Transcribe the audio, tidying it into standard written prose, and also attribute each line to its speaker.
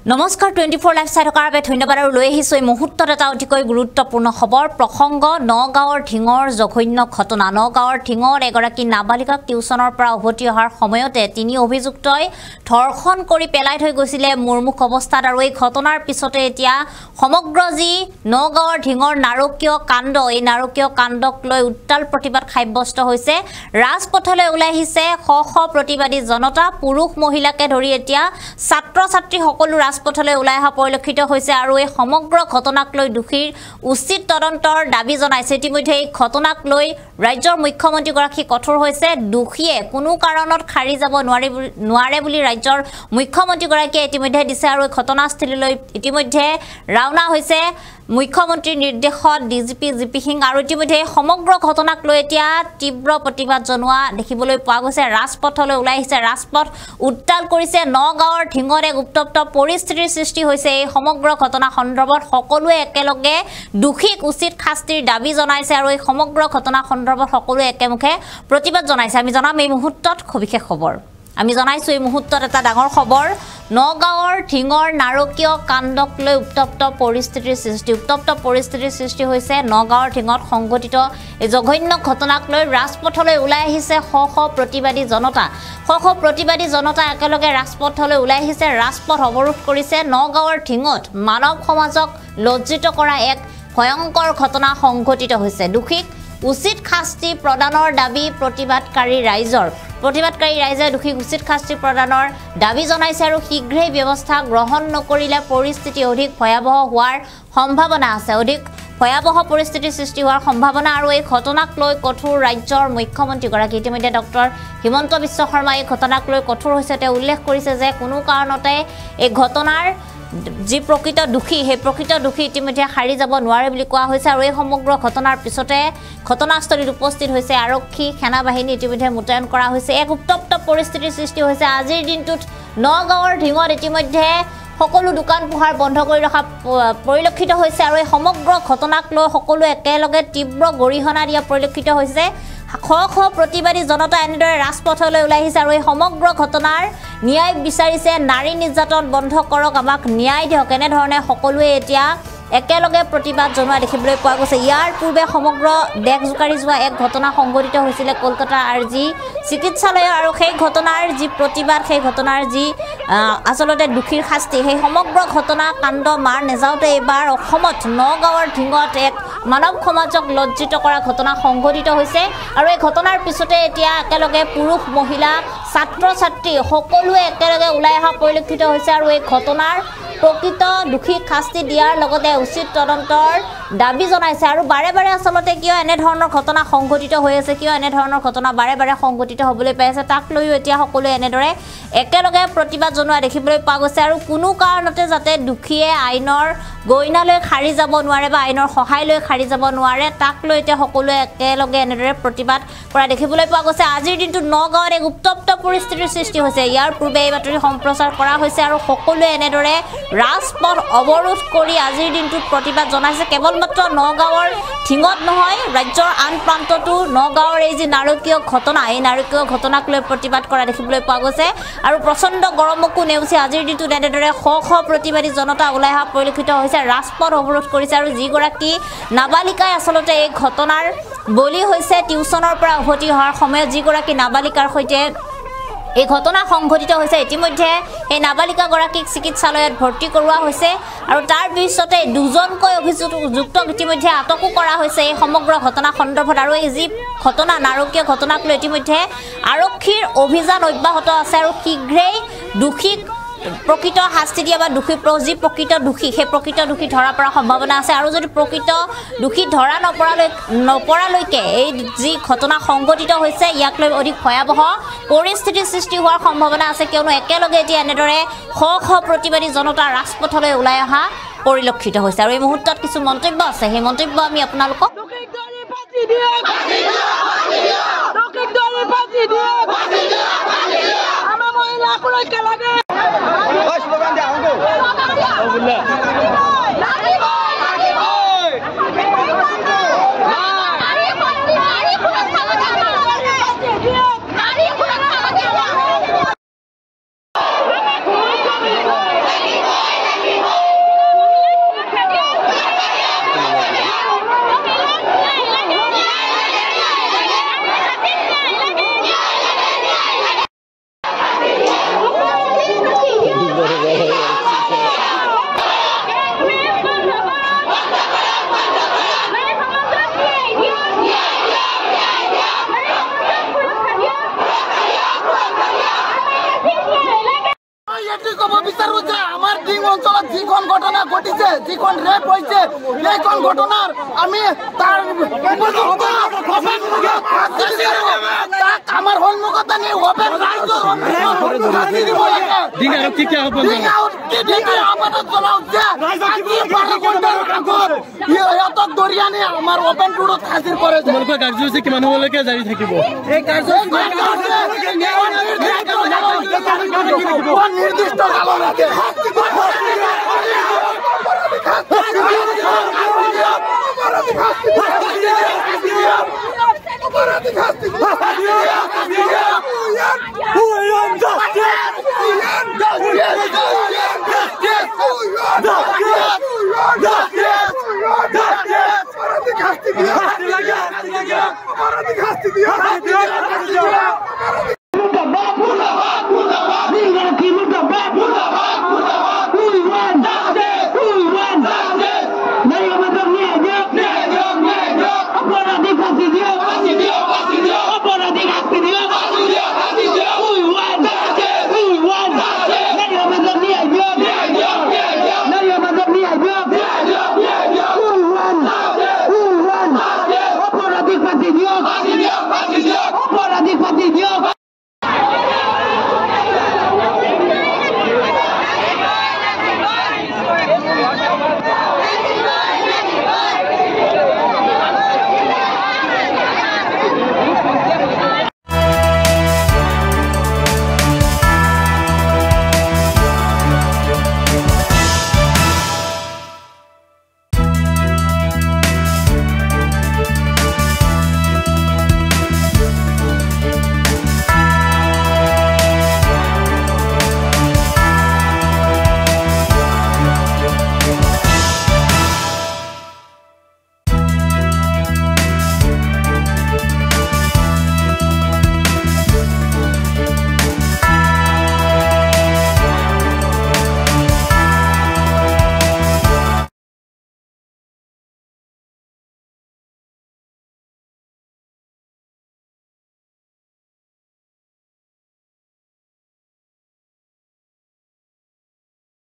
Speaker 1: নমস্কাৰ 24 লাইভ চাই থকাৰ বাবে ধন্যবাদ আৰু লৈ আহিছো এই মুহূৰ্তত এটা অতিকৈ গুৰুত্বপূৰ্ণ খবৰ প্ৰসংগ নগাঁৱৰ ঢিঙৰ জঘন্য ঘটনা নগাঁৱৰ ঢিঙৰ এগৰাকী নাবালিকাক টিউচনৰ পৰা উভতি অহাৰ সময়তে তিনি অভিযুক্তই ধৰ্ষণ কৰি পেলাই থৈ গৈছিল মুৰমুখ অৱস্থাত আৰু এই ঘটনাৰ পিছতে এতিয়া সমগ্ৰ যি নগাঁৱৰ ঢিঙৰ নাৰকীয় কাণ্ড এই নাৰকীয় কাণ্ডক লৈ উত্তাল প্ৰতিবাদ সাব্যস্ত হৈছে ৰাজপথলৈ ওলাই আহিছে শ প্ৰতিবাদী জনতা পুৰুষ মহিলাকে ধৰি এতিয়া ছাত্ৰ ছাত্ৰী সকলো ৰাজপথলৈ ওলাই অহা পৰিলক্ষিত হৈছে আৰু এই সমগ্ৰ ঘটনাক লৈ দোষীৰ উচিত তদন্তৰ দাবী জনাইছে ইতিমধ্যে এই ঘটনাক লৈ ৰাজ্যৰ মুখ্যমন্ত্ৰী গৰাকী কঠোৰ হৈছে দোষীয়ে কোনো কাৰণত খাৰি যাব নোৱাৰে বুলি ৰাজ্যৰ মুখ্যমন্ত্ৰী গৰাকীয়ে ইতিমধ্যে দিছে আৰু এই ঘটনাস্থলীলৈ ইতিমধ্যে ৰাওনা হৈছে মুখ্যমন্ত্ৰীৰ নিৰ্দেশত ডিজিপি জিপি সিং আৰু ইতিমধ্যে সমগ্ৰ ঘটনাক লৈ এতিয়া তীব্ৰ প্ৰতিবাদ জনোৱা দেখিবলৈ পোৱা গৈছে ৰাজপথলৈ ওলাই আহিছে ৰাজপথ উত্তাল কৰিছে নগাঁৱৰ ঢিঙৰ এক উত্তপ্ত পৰিস্থিতিৰ সৃষ্টি হৈছে এই সমগ্ৰ ঘটনা সন্দৰ্ভত সকলোৱে একেলগে দোষীক উচিত শাস্তিৰ দাবী জনাইছে আৰু এই সমগ্ৰ ঘটনা সন্দৰ্ভত সকলোৱে একেমুখে প্ৰতিবাদ জনাইছে আমি জনাম এই মুহূৰ্তত সবিশেষ খবৰ আমি জনাইছো এই মুহূৰ্তত এটা ডাঙৰ খবৰ নগাঁৱৰ ঢিঙৰ নাৰকীয় কাণ্ডক লৈ উত্তপ্ত পৰিস্থিতিৰ সৃষ্টি হৈছে নগাঁৱৰ ঢিঙত সংঘটিত এই জঘন্য ঘটনাক লৈ ৰাজপথলৈ ওলাই আহিছে শ প্ৰতিবাদী জনতা একেলগে ৰাজপথলৈ ওলাই আহিছে ৰাজপথ অৱৰোধ কৰিছে নগাঁৱৰ ঢিঙত মানৱ সমাজক লজ্জিত কৰা এক ভয়ংকৰ ঘটনা সংঘটিত হৈছে দোষীক উচিত শাস্তি প্ৰদানৰ দাবী প্ৰতিবাদকাৰী ৰাইজে দোষীক উচিত শাস্তি প্ৰদানৰ দাবী জনাইছে আৰু শীঘ্ৰেই ব্যৱস্থা গ্ৰহণ নকৰিলে পৰিস্থিতি অধিক ভয়াৱহ হোৱাৰ সম্ভাৱনা আছে ভয়াৱহ পৰিস্থিতিৰ সৃষ্টি হোৱাৰ সম্ভাৱনা আৰু এই ঘটনাক লৈ কঠোৰ ৰাজ্যৰ মুখ্যমন্ত্ৰী গৰাকী ইতিমধ্যে ডক্টৰ হিমন্ত বিশ্ব শৰ্মা এই ঘটনাক লৈ কঠোৰ হৈছে তেওঁ উল্লেখ কৰিছে যে কোনো কাৰণতে এই ঘটনাৰ যি প্ৰকৃত দোষী সেই প্ৰকৃত দোষী ইতিমধ্যে হাৰি যাব নোৱাৰে বুলি কোৱা হৈছে আৰু এই সমগ্ৰ ঘটনাৰ পিছতে ঘটনাস্থলীত উপস্থিত হৈছে আৰক্ষী সেনাবাহিনী ইতিমধ্যে মুতয়ন কৰা হৈছে এক উত্তপ্ত পৰিস্থিতিৰ সৃষ্টি হৈছে আজিৰ দিনটোত নগাঁৱৰ ঢিঙত ইতিমধ্যে সকলো দোকান পোহাৰ বন্ধ কৰি ৰখা পৰিলক্ষিত হৈছে আৰু এই সমগ্ৰ ঘটনাক লৈ সকলো একেলগে তীব্ৰ গৰিহণা দিয়া পৰিলক্ষিত হৈছে শ প্ৰতিবাদী জনতা এনেদৰে ৰাজপথলৈ ওলাই আহিছে আৰু এই সমগ্ৰ ঘটনাৰ ন্যায় বিচাৰিছে নাৰী নিৰ্যাতন বন্ধ কৰক আমাক ন্যায় দিয়ক এনেধৰণে সকলোৱে এতিয়া একেলগে প্ৰতিবাদ জনোৱা দেখিবলৈ পোৱা গৈছে ইয়াৰ পূৰ্বে সমগ্ৰ দেশ জোকাৰি যোৱা এক ঘটনা সংঘটিত হৈছিল কলকাতাৰ আৰজি চিকিৎসালয়ৰ আৰু সেই ঘটনাৰ যি প্ৰতিবাদ সেই ঘটনাৰ যি আচলতে দোষীৰ শাস্তি সেই সমগ্ৰ ঘটনা কাণ্ড মাৰ নেযাওঁতে এইবাৰ অসমত নগাঁৱৰ ঢিঙত এক মানৱ সমাজক লজ্জিত কৰা ঘটনা সংঘটিত হৈছে আৰু এই ঘটনাৰ পিছতে এতিয়া একেলগে পুৰুষ মহিলা ছাত্ৰ ছাত্ৰী সকলোৱে একেলগে ওলাই অহা পৰিলক্ষিত হৈছে আৰু এই ঘটনাৰ প্ৰকৃত দোষীক শাস্তি দিয়াৰ লগতে উচিত তদন্তৰ দাবী জনাইছে আৰু বাৰে বাৰে আচলতে কিয় এনেধৰণৰ ঘটনা সংঘটিত হৈ আছে কিয় এনেধৰণৰ ঘটনা বাৰে বাৰে সংঘটিত হ'বলৈ পাই আছে তাক লৈও এতিয়া সকলোৱে এনেদৰে একেলগে প্ৰতিবাদ জনোৱা দেখিবলৈ পোৱা গৈছে আৰু কোনো কাৰণতে যাতে দোষীয়ে আইনৰ গইনালৈ খাৰি যাব নোৱাৰে বা আইনৰ সহায় লৈ খাৰি যাব নোৱাৰে তাক লৈ এতিয়া সকলোৱে একেলগে এনেদৰে প্ৰতিবাদ কৰা দেখিবলৈ পোৱা গৈছে আজিৰ দিনটোত নগাঁৱত এক উত্তপ্ত পৰিস্থিতিৰ সৃষ্টি হৈছে ইয়াৰ পূৰ্বে এই বাতৰি সম্প্ৰচাৰ কৰা হৈছে আৰু সকলোৱে এনেদৰে ৰাজপথ অৱৰোধ কৰি আজিৰ দিনটোত প্ৰতিবাদ জনাইছে কেৱল মাত্ৰ নগাঁৱৰ ঢিঙত নহয় ৰাজ্যৰ আন প্ৰান্ততো নগাঁৱৰ এই যি নাৰকীয় ঘটনা এই নাৰকীয় ঘটনাক লৈ প্ৰতিবাদ কৰা দেখিবলৈ পোৱা গৈছে আৰু প্ৰচণ্ড গৰমকো নেওচি আজিৰ দিনটোত এনেদৰে শ প্ৰতিবাদী জনতা ওলাই অহা পৰিলক্ষিত হৈছে ৰাজপথ অৱৰোধ কৰিছে আৰু যিগৰাকী নাবালিকাই আচলতে এই ঘটনাৰ বলি হৈছে টিউচনৰ পৰা উভতি অহাৰ সময়ত যিগৰাকী নাবালিকাৰ সৈতে এই ঘটনা সংঘটিত হৈছে ইতিমধ্যে এই নাবালিকাগৰাকীক চিকিৎসালয়ত ভৰ্তি কৰোৱা হৈছে আৰু তাৰ পিছতে দুজনকৈ অভিযুক্তক ইতিমধ্যে আটকো কৰা হৈছে এই সমগ্ৰ ঘটনা সন্দৰ্ভত আৰু এই যি ঘটনা নাৰকীয় ঘটনাক লৈ ইতিমধ্যে আৰক্ষীৰ অভিযান অব্যাহত আছে আৰু শীঘ্ৰেই দোষীক প্ৰকৃত শাস্তি দিয়া বা যি প্ৰকৃত দোষী সেই প্ৰকৃত দোষী ধৰা পৰা সম্ভাৱনা আছে আৰু যদি প্ৰকৃত দোষী ধৰা নপৰালৈকে এই যি ঘটনা সংঘটিত হৈছে ইয়াক লৈ অধিক ভয়াৱহ পৰিস্থিতিৰ সৃষ্টি হোৱাৰ সম্ভাৱনা আছে কিয়নো একেলগে এতিয়া এনেদৰে শ প্ৰতিবাদী জনতা ৰাজপথলৈ ওলাই অহা পৰিলক্ষিত হৈছে আৰু এই মুহূৰ্তত কিছু মন্তব্য আছে সেই মন্তব্য আমি আপোনালোকক
Speaker 2: এটি কব বিচাৰো যে আমাৰ ডিং অঞ্চলত যিখন ঘটনা ঘটিছে, যিখন ৰেপ হৈছে, সেইখন ঘটনাৰ আমি তাৰ তাক আমাৰ সন্মুখত আনি অপেন ৰাইজৰ সিহঁতক ধৰি আনি আমাৰ অপেন ৰোডত হাজিৰ কৰে।
Speaker 3: তোমালোকৰ কাৰ্যসূচী কিমান সময়লৈকে জাৰি থাকিব?
Speaker 2: এই নিৰ্দিষ্ট কাললৈকে